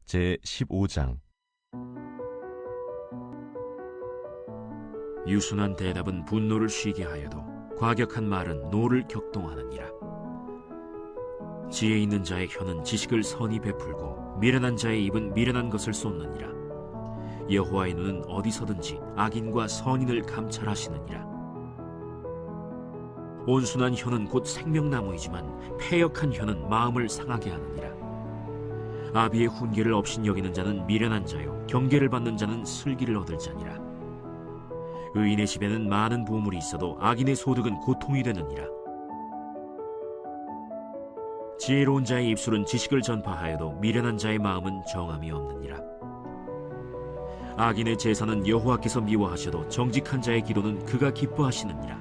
제15장. 유순한 대답은 분노를 쉬게 하여도 과격한 말은 노를 격동하느니라. 지혜 있는 자의 혀는 지식을 선히 베풀고 미련한 자의 입은 미련한 것을 쏟느니라. 여호와의 눈은 어디서든지 악인과 선인을 감찰하시느니라. 온순한 혀는 곧 생명나무이지만 패역한 혀는 마음을 상하게 하느니라. 아비의 훈계를 업신여기는 자는 미련한 자요 경계를 받는 자는 슬기를 얻을 자니라. 의인의 집에는 많은 보물이 있어도 악인의 소득은 고통이 되느니라. 지혜로운 자의 입술은 지식을 전파하여도 미련한 자의 마음은 정함이 없느니라. 악인의 제사는 여호와께서 미워하셔도 정직한 자의 기도는 그가 기뻐하시느니라.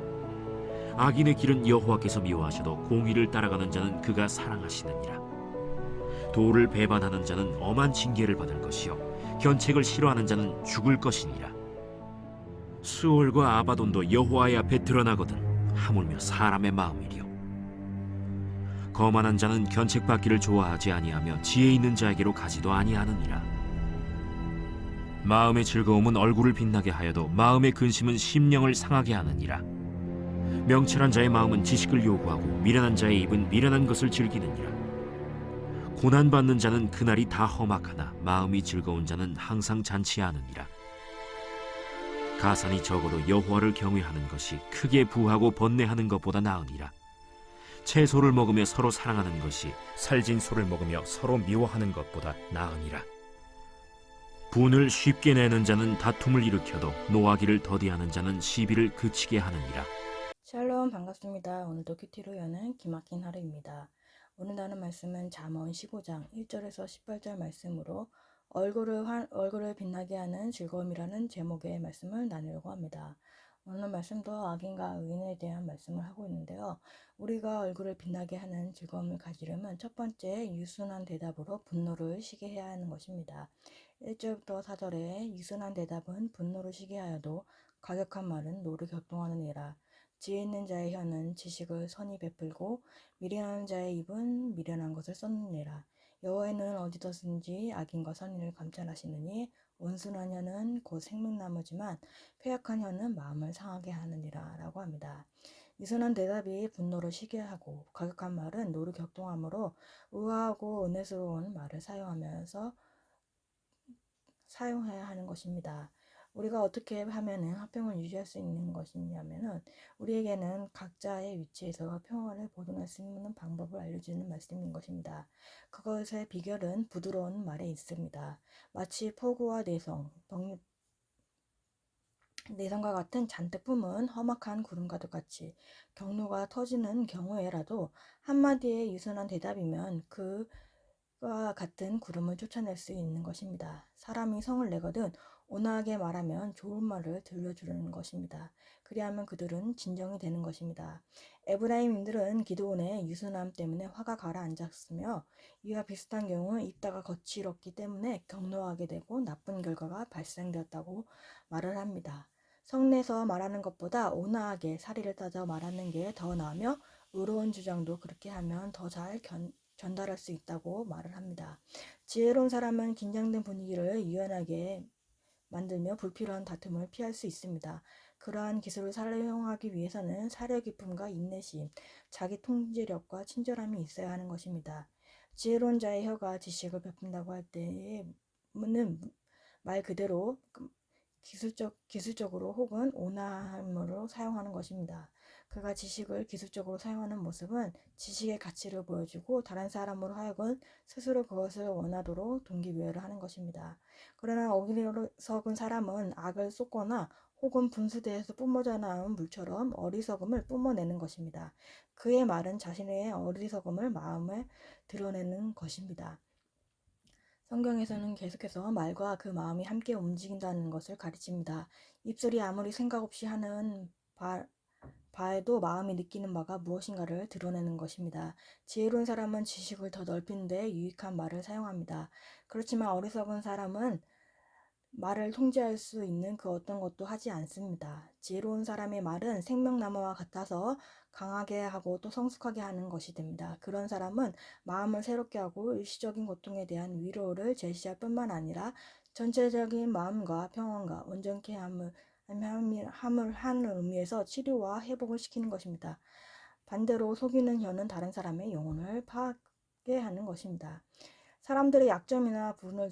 악인의 길은 여호와께서 미워하셔도 공의를 따라가는 자는 그가 사랑하시느니라. 도를 배반하는 자는 엄한 징계를 받을 것이요 견책을 싫어하는 자는 죽을 것이니라. 수올과 아바돈도 여호와의 앞에 드러나거든 하물며 사람의 마음이리요. 거만한 자는 견책받기를 좋아하지 아니하며 지혜 있는 자에게로 가지도 아니하느니라. 마음의 즐거움은 얼굴을 빛나게 하여도 마음의 근심은 심령을 상하게 하느니라. 명철한 자의 마음은 지식을 요구하고 미련한 자의 입은 미련한 것을 즐기느니라. 고난받는 자는 그날이 다 험악하나 마음이 즐거운 자는 항상 잔치하느니라. 가산이 적어도 여호와를 경외하는 것이 크게 부하고 번뇌하는 것보다 나으니라. 채소를 먹으며 서로 사랑하는 것이 살진 소를 먹으며 서로 미워하는 것보다 나으니라. 분을 쉽게 내는 자는 다툼을 일으켜도 노하기를 더디하는 자는 시비를 그치게 하느니라. 샬롬, 반갑습니다. 오늘도 큐티로 여는 기막힌 하루입니다. 오늘 나눈 말씀은 잠언 15장 1절에서 18절 말씀으로 얼굴을 빛나게 하는 즐거움이라는 제목의 말씀을 나누려고 합니다. 오늘 말씀도 악인과 의인에 대한 말씀을 하고 있는데요. 우리가 얼굴을 빛나게 하는 즐거움을 가지려면 첫 번째 유순한 대답으로 분노를 쉬게 해야 하는 것입니다. 1절부터 4절에 유순한 대답은 분노를 쉬게 하여도 과격한 말은 노를 격동하느니라. 지혜 있는 자의 혀는 지식을 선히 베풀고 미련한 자의 입은 미련한 것을 쏟느니라. 여호와의 눈은 어디서든지 악인과 선인을 감찰하시느니 온순한 혀는 곧 생명나무지만 패역한 혀는 마음을 상하게 하느니라 라고 합니다. 유순한 대답이 분노를 쉬게 하고 과격한 말은 노를 격동하므로 우아하고 은혜스러운 말을 사용해야 하는 것입니다. 우리가 어떻게 하면은 화평을 유지할 수 있는 것이냐면은 우리에게는 각자의 위치에서 평화를 보존할 수 있는 방법을 알려주는 말씀인 것입니다. 그것의 비결은 부드러운 말에 있습니다. 마치 폭우와 내성과 같은 잔뜩 뿜은 험악한 구름과도 같이 경로가 터지는 경우에라도 한마디의 유순한 대답이면 그와 같은 구름을 쫓아낼 수 있는 것입니다. 사람이 성을 내거든 온화하게 말하면 좋은 말을 들려주는 것입니다. 그리하면 그들은 진정이 되는 것입니다. 에브라임인들은 기드온의 유순함 때문에 화가 가라앉았으며 이와 비슷한 경우 입다가 거칠었기 때문에 경노하게 되고 나쁜 결과가 발생되었다고 말을 합니다. 성내서 말하는 것보다 온화하게 사리를 따져 말하는 게 더 나으며 의로운 주장도 그렇게 하면 더 잘 전달할 수 있다고 말을 합니다. 지혜로운 사람은 긴장된 분위기를 유연하게 만들며 불필요한 다툼을 피할 수 있습니다. 그러한 기술을 사용하기 위해서는 사려 깊음과 인내심, 자기 통제력과 친절함이 있어야 하는 것입니다. 지혜로운 자의 혀가 지식을 베푼다고 할 때에는 말 그대로 기술적으로 혹은 온화함으로 사용하는 것입니다. 그가 지식을 기술적으로 사용하는 모습은 지식의 가치를 보여주고 다른 사람으로 하여금 스스로 그것을 원하도록 동기부여를 하는 것입니다. 그러나 어리석은 사람은 악을 쏟거나 혹은 분수대에서 뿜어져 나온 물처럼 어리석음을 뿜어내는 것입니다. 그의 말은 자신의 어리석음을 마음에 드러내는 것입니다. 성경에서는 계속해서 말과 그 마음이 함께 움직인다는 것을 가르칩니다. 입술이 아무리 생각 없이 하는 바에도 마음이 느끼는 바가 무엇인가를 드러내는 것입니다. 지혜로운 사람은 지식을 더 넓히는 데 유익한 말을 사용합니다. 그렇지만 어리석은 사람은 말을 통제할 수 있는 그 어떤 것도 하지 않습니다. 지혜로운 사람의 말은 생명나무와 같아서 강하게 하고 또 성숙하게 하는 것이 됩니다. 그런 사람은 마음을 새롭게 하고 일시적인 고통에 대한 위로를 제시할 뿐만 아니라 전체적인 마음과 평안과 온전케 함을 하는 의미에서 치료와 회복을 시키는 것입니다. 반대로 속이는 혀는 다른 사람의 영혼을 파괴하는 것입니다. 사람들의 약점이나 불운을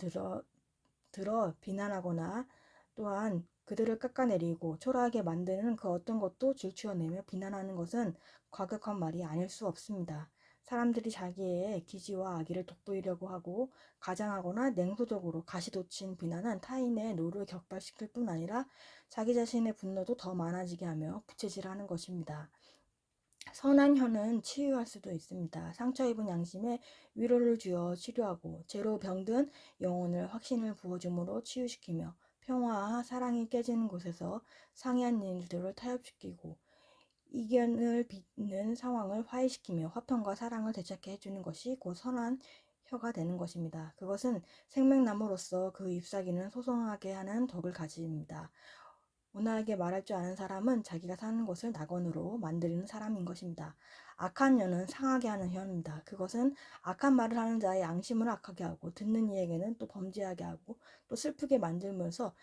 들어 비난하거나 또한 그들을 깎아내리고 초라하게 만드는 그 어떤 것도 질추어내며 비난하는 것은 과격한 말이 아닐 수 없습니다. 사람들이 자기의 기지와 악의를 돋보이려고 하고 가장하거나 냉소적으로 가시돋친 비난은 타인의 노를 격발시킬 뿐 아니라 자기 자신의 분노도 더 많아지게 하며 부채질하는 것입니다. 선한 혀는 치유할 수도 있습니다. 상처 입은 양심에 위로를 주어 치료하고 죄로 병든 영혼을 확신을 부어줌으로 치유시키며 평화와 사랑이 깨지는 곳에서 상이한 일들을 타협시키고 이견을 빚는 상황을 화해시키며 화평과 사랑을 되찾게 해주는 것이 곧 선한 혀가 되는 것입니다. 그것은 생명나무로서 그 잎사귀는 소송하게 하는 덕을 가집니다. 온화하게 말할 줄 아는 사람은 자기가 사는 곳을 낙원으로 만드는 사람인 것입니다. 악한 혀는 상하게 하는 혀입니다. 그것은 악한 말을 하는 자의 양심을 악하게 하고 듣는 이에게는 또 범죄하게 하고 또 슬프게 만들면서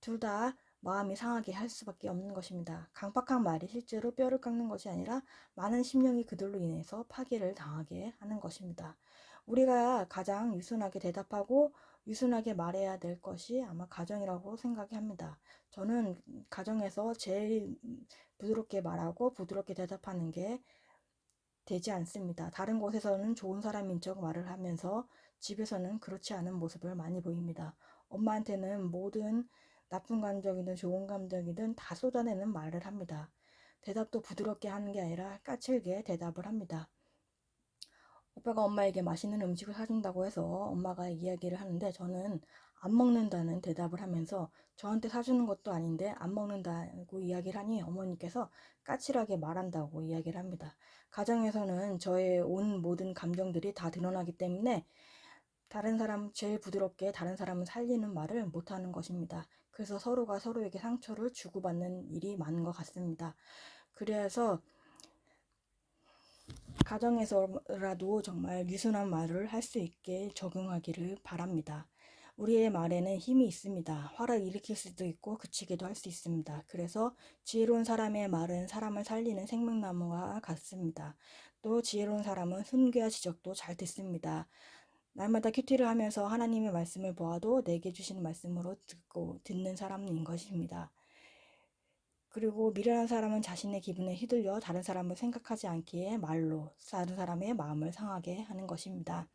둘 다 마음이 상하게 할 수밖에 없는 것입니다. 강팍한 말이 실제로 뼈를 깎는 것이 아니라 많은 심령이 그들로 인해서 파괴를 당하게 하는 것입니다. 우리가 가장 유순하게 대답하고 유순하게 말해야 될 것이 아마 가정이라고 생각이 합니다. 저는 가정에서 제일 부드럽게 말하고 부드럽게 대답하는 게 되지 않습니다. 다른 곳에서는 좋은 사람인 척 말을 하면서 집에서는 그렇지 않은 모습을 많이 보입니다. 엄마한테는 모든 나쁜 감정이든 좋은 감정이든 다 쏟아내는 말을 합니다. 대답도 부드럽게 하는 게 아니라 까칠게 대답을 합니다. 오빠가 엄마에게 맛있는 음식을 사준다고 해서 엄마가 이야기를 하는데 저는 안 먹는다는 대답을 하면서 저한테 사주는 것도 아닌데 안 먹는다고 이야기를 하니 어머니께서 까칠하게 말한다고 이야기를 합니다. 가정에서는 저의 온 모든 감정들이 다 드러나기 때문에 다른 사람 제일 부드럽게 다른 사람을 살리는 말을 못하는 것입니다. 그래서 서로가 서로에게 상처를 주고받는 일이 많은 것 같습니다. 그래서 가정에서라도 정말 유순한 말을 할 수 있게 적용하기를 바랍니다. 우리의 말에는 힘이 있습니다. 화를 일으킬 수도 있고 그치게도 할 수 있습니다. 그래서 지혜로운 사람의 말은 사람을 살리는 생명나무와 같습니다. 또 지혜로운 사람은 훈계와 지적도 잘 듣습니다. 날마다 큐티를 하면서 하나님의 말씀을 보아도 내게 주시는 말씀으로 듣는 사람인 것입니다. 그리고 미련한 사람은 자신의 기분에 휘둘려 다른 사람을 생각하지 않기에 말로 다른 사람의 마음을 상하게 하는 것입니다.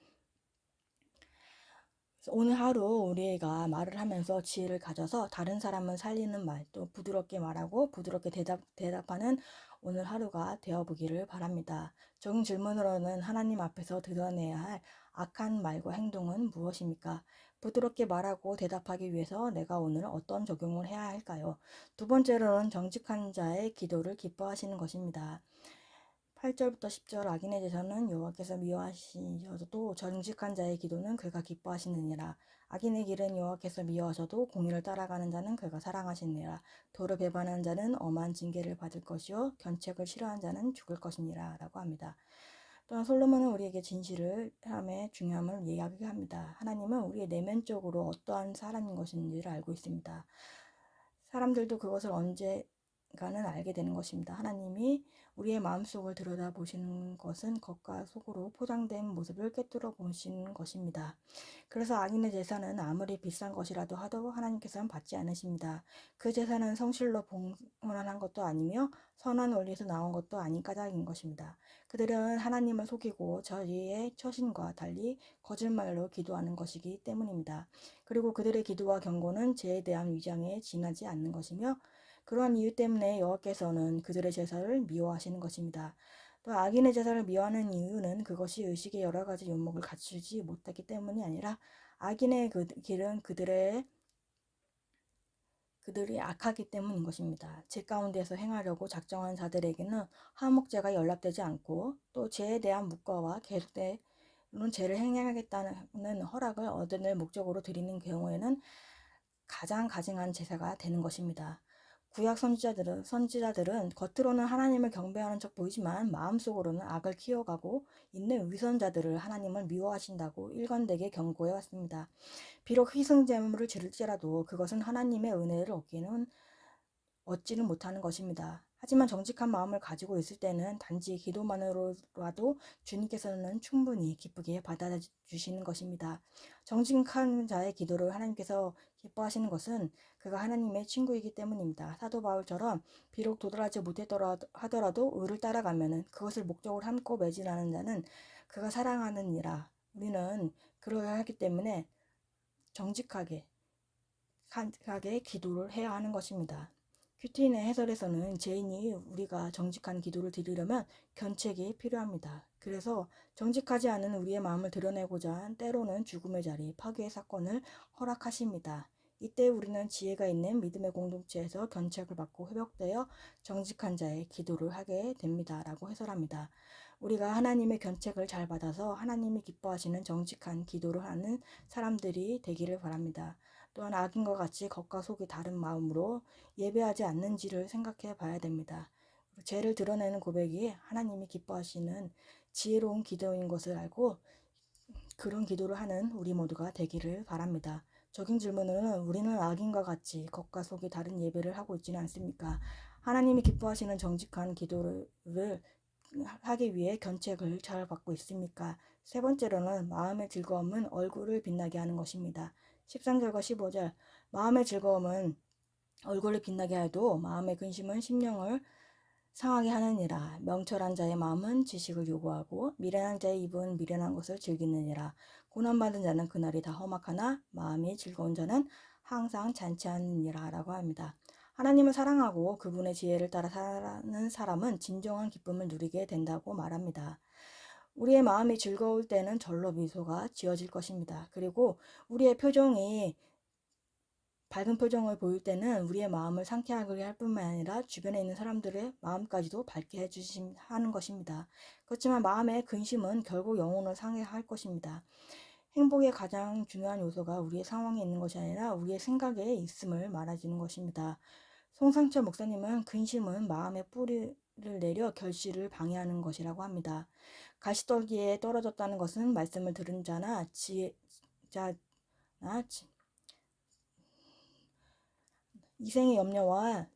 오늘 하루 우리가 말을 하면서 지혜를 가져서 다른 사람을 살리는 말, 또 부드럽게 말하고 부드럽게 대답하는 오늘 하루가 되어보기를 바랍니다. 적용 질문으로는 하나님 앞에서 드러내야 할 악한 말과 행동은 무엇입니까? 부드럽게 말하고 대답하기 위해서 내가 오늘 어떤 적용을 해야 할까요? 두 번째로는 정직한 자의 기도를 기뻐하시는 것입니다. 8절부터 10절 악인의 제사는 여호와께서 미워하시셔도 정직한 자의 기도는 그가 기뻐하시느니라. 악인의 길은 여호와께서 미워하셔도 공의를 따라가는 자는 그가 사랑하시느니라. 도를 배반하는 자는 엄한 징계를 받을 것이요 견책을 싫어하는 자는 죽을 것이니라 라고 합니다. 또한 솔로몬은 우리에게 진실을 함의 중요함을 이야기합니다. 하나님은 우리의 내면적으로 어떠한 사람인 것인지를 알고 있습니다. 사람들도 그것을 언젠가는 알게 되는 것입니다. 하나님이 우리의 마음속을 들여다보시는 것은 겉과 속으로 포장된 모습을 꿰뚫어 보시는 것입니다. 그래서 악인의 제사는 아무리 비싼 것이라도 하도 하나님께서는 받지 않으십니다. 그 제사는 성실로 봉헌한 것도 아니며 선한 원리에서 나온 것도 아닌 까닭인 것입니다. 그들은 하나님을 속이고 저희의 처신과 달리 거짓말로 기도하는 것이기 때문입니다. 그리고 그들의 기도와 경고는 죄에 대한 위장에 지나지 않는 것이며 그러한 이유 때문에 여호와께서는 그들의 제사를 미워하시는 것입니다. 또 악인의 제사를 미워하는 이유는 그것이 의식의 여러 가지 요목을 갖추지 못했기 때문이 아니라 악인의 길은 그들이 악하기 때문인 것입니다. 죄 가운데서 행하려고 작정한 자들에게는 화목제가 연락되지 않고 또 죄에 대한 묵과와 계속되는 죄를 행하겠다는 허락을 얻을 목적으로 드리는 경우에는 가장 가증한 제사가 되는 것입니다. 구약 선지자들은 겉으로는 하나님을 경배하는 척 보이지만 마음속으로는 악을 키워가고 있는 위선자들을 하나님을 미워하신다고 일관되게 경고해 왔습니다. 비록 희생제물을 지를지라도 그것은 하나님의 은혜를 얻지는 못하는 것입니다. 하지만 정직한 마음을 가지고 있을 때는 단지 기도만으로라도 주님께서는 충분히 기쁘게 받아주시는 것입니다. 정직한 자의 기도를 하나님께서 기뻐하시는 것은 그가 하나님의 친구이기 때문입니다. 사도 바울처럼 비록 도달하지 못했더라 하더라도 의를 따라가면은 그것을 목적으로 삼고 매진하는 자는 그가 사랑하느니라. 우리는 그러해야 하기 때문에 정직하게 기도를 해야 하는 것입니다. 큐티인의 해설에서는 죄인이 우리가 정직한 기도를 드리려면 견책이 필요합니다. 그래서 정직하지 않은 우리의 마음을 드러내고자 때로는 죽음의 자리, 파괴의 사건을 허락하십니다. 이때 우리는 지혜가 있는 믿음의 공동체에서 견책을 받고 회복되어 정직한 자의 기도를 하게 됩니다. 라고 해설합니다. 우리가 하나님의 견책을 잘 받아서 하나님이 기뻐하시는 정직한 기도를 하는 사람들이 되기를 바랍니다. 또한 악인과 같이 겉과 속이 다른 마음으로 예배하지 않는지를 생각해 봐야 됩니다. 죄를 드러내는 고백이 하나님이 기뻐하시는 지혜로운 기도인 것을 알고 그런 기도를 하는 우리 모두가 되기를 바랍니다. 적인 질문은 우리는 악인과 같이 겉과 속이 다른 예배를 하고 있지는 않습니까? 하나님이 기뻐하시는 정직한 기도를 하기 위해 견책을 잘 받고 있습니까? 세 번째로는 마음의 즐거움은 얼굴을 빛나게 하는 것입니다. 13절과 15절 마음의 즐거움은 얼굴을 빛나게 해도 마음의 근심은 심령을 상하게 하느니라. 명철한 자의 마음은 지식을 요구하고 미련한 자의 입은 미련한 것을 즐기느니라. 고난받은 자는 그날이 다 험악하나 마음이 즐거운 자는 항상 잔치하느니라 라고 합니다. 하나님을 사랑하고 그분의 지혜를 따라 사는 사람은 진정한 기쁨을 누리게 된다고 말합니다. 우리의 마음이 즐거울 때는 절로 미소가 지어질 것입니다. 그리고 우리의 표정이 밝은 표정을 보일 때는 우리의 마음을 상쾌하게 할 뿐만 아니라 주변에 있는 사람들의 마음까지도 밝게 해주시는 것입니다. 그렇지만 마음의 근심은 결국 영혼을 상해할 것입니다. 행복의 가장 중요한 요소가 우리의 상황에 있는 것이 아니라 우리의 생각에 있음을 말해주는 것입니다. 송상철 목사님은 근심은 마음의 뿌리를 내려 결실을 방해하는 것이라고 합니다. 가시떨기에 떨어졌다는 것은 말씀을 들은 자나 이생의 염려와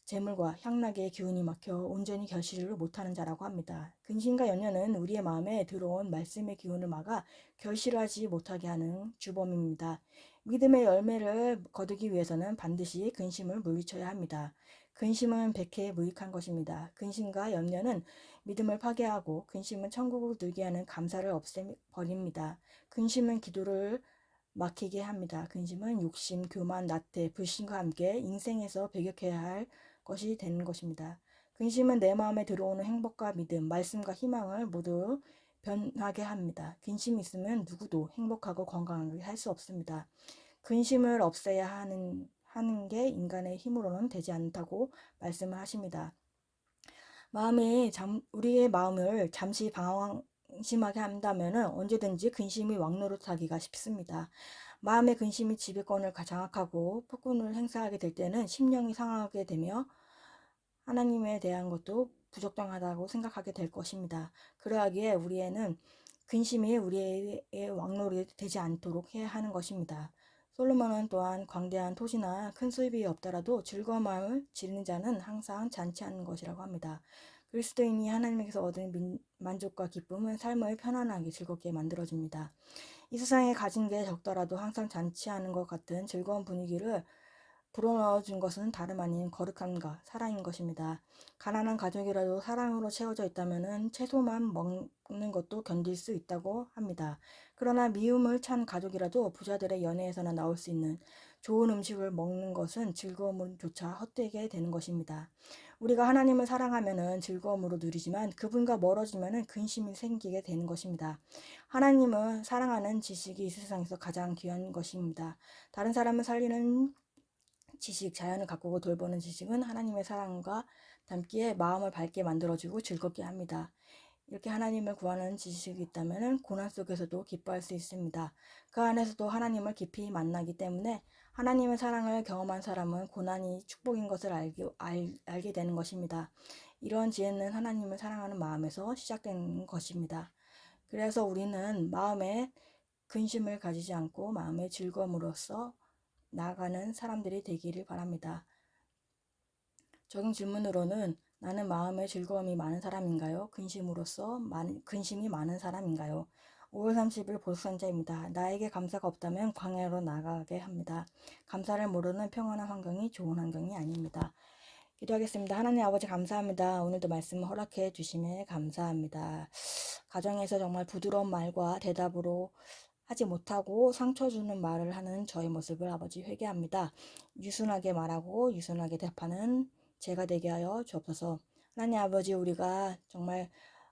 재물과 향락의 기운이 막혀 온전히 결실을 못하는 자라고 합니다. 근심과 연연은 우리의 마음에 들어온 말씀의 기운을 막아 결실하지 못하게 하는 주범입니다. 믿음의 열매를 거두기 위해서는 반드시 근심을 물리쳐야 합니다. 근심은 백해에 무익한 것입니다. 근심과 염려는 믿음을 파괴하고 근심은 천국을 누게 하는 감사를 없애버립니다. 근심은 기도를 막히게 합니다. 근심은 욕심, 교만, 나태, 불신과 함께 인생에서 배격해야 할 것이 되는 것입니다. 근심은 내 마음에 들어오는 행복과 믿음, 말씀과 희망을 모두 변하게 합니다. 근심이 있으면 누구도 행복하고 건강하게 살 수 없습니다. 근심을 없애야 하는 게 인간의 힘으로는 되지 않다고 말씀을 하십니다. 우리의 마음을 잠시 방심하게 한다면 언제든지 근심이 왕노릇하기가 쉽습니다. 마음의 근심이 지배권을 장악하고 폭군을 행사하게 될 때는 심령이 상하게 되며 하나님에 대한 것도 부적당하다고 생각하게 될 것입니다. 그러하기에 우리는 근심이 우리의 왕노릇이 되지 않도록 해야 하는 것입니다. 솔로몬은 또한 광대한 토지나 큰 수입이 없더라도 즐거운 마음을 지니는 자는 항상 잔치하는 것이라고 합니다. 그리스도인이 하나님께서 얻은 만족과 기쁨은 삶을 편안하게 즐겁게 만들어줍니다. 이 세상에 가진 게 적더라도 항상 잔치하는 것 같은 즐거운 분위기를 불어넣어준 것은 다름 아닌 거룩함과 사랑인 것입니다. 가난한 가족이라도 사랑으로 채워져 있다면 채소만 먹는 것도 견딜 수 있다고 합니다. 그러나 미움을 찬 가족이라도 부자들의 연회에서나 나올 수 있는 좋은 음식을 먹는 것은 즐거움조차 헛되게 되는 것입니다. 우리가 하나님을 사랑하면 즐거움으로 누리지만 그분과 멀어지면 근심이 생기게 되는 것입니다. 하나님을 사랑하는 지식이 이 세상에서 가장 귀한 것입니다. 다른 사람을 살리는 지식, 자연을 가꾸고 돌보는 지식은 하나님의 사랑과 닮기에 마음을 밝게 만들어주고 즐겁게 합니다. 이렇게 하나님을 구하는 지식이 있다면 고난 속에서도 기뻐할 수 있습니다. 그 안에서도 하나님을 깊이 만나기 때문에 하나님의 사랑을 경험한 사람은 고난이 축복인 것을 알게 되는 것입니다. 이런 지혜는 하나님을 사랑하는 마음에서 시작되는 것입니다. 그래서 우리는 마음에 근심을 가지지 않고 마음의 즐거움으로써 나아가는 사람들이 되기를 바랍니다. 적용 질문으로는 나는 마음의 즐거움이 많은 사람인가요? 근심이 많은 사람인가요? 5월 30일 보석상자입니다. 나에게 감사가 없다면 광야로 나가게 합니다. 감사를 모르는 평온한 환경이 좋은 환경이 아닙니다. 기도하겠습니다. 하나님 아버지 감사합니다. 오늘도 말씀 허락해 주심에 감사합니다. 가정에서 정말 부드러운 말과 대답으로 하지 못하고 상처 주는 말을 하는 저의 모습을 아버지 회개합니다. 유순하게 말하고 유순하게 대답하는 제가 되게 하여 주옵소서. 하나님 아버지 우리가 정말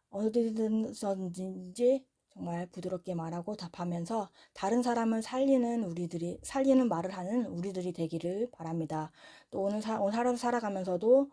어디든지 정말 부드럽게 말하고 답하면서 다른 사람을 살리는 말을 하는 우리들이 되기를 바랍니다. 또 오늘 하루 살아가면서도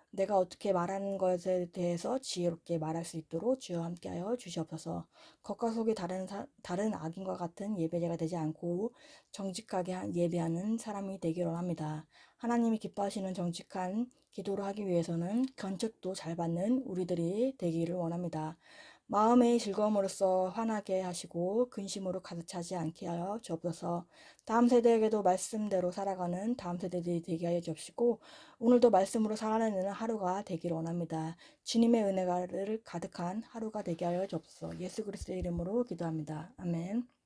내가 어떻게 말하는 것에 대해서 지혜롭게 말할 수 있도록 주여 함께하여 주시옵소서. 겉과 속이 다른 악인과 같은 예배자가 되지 않고 정직하게 예배하는 사람이 되기를 원합니다. 하나님이 기뻐하시는 정직한 기도를 하기 위해서는 견책도 잘 받는 우리들이 되기를 원합니다. 마음의 즐거움으로써 화나게 하시고 근심으로 가득 차지 않게 하여 주옵소서. 다음 세대에게도 말씀대로 살아가는 다음 세대들이 되게 하여 주옵시고 오늘도 말씀으로 살아내는 하루가 되기를 원합니다. 주님의 은혜가 가득한 하루가 되게 하여 주옵소서. 예수 그리스도의 이름으로 기도합니다. 아멘.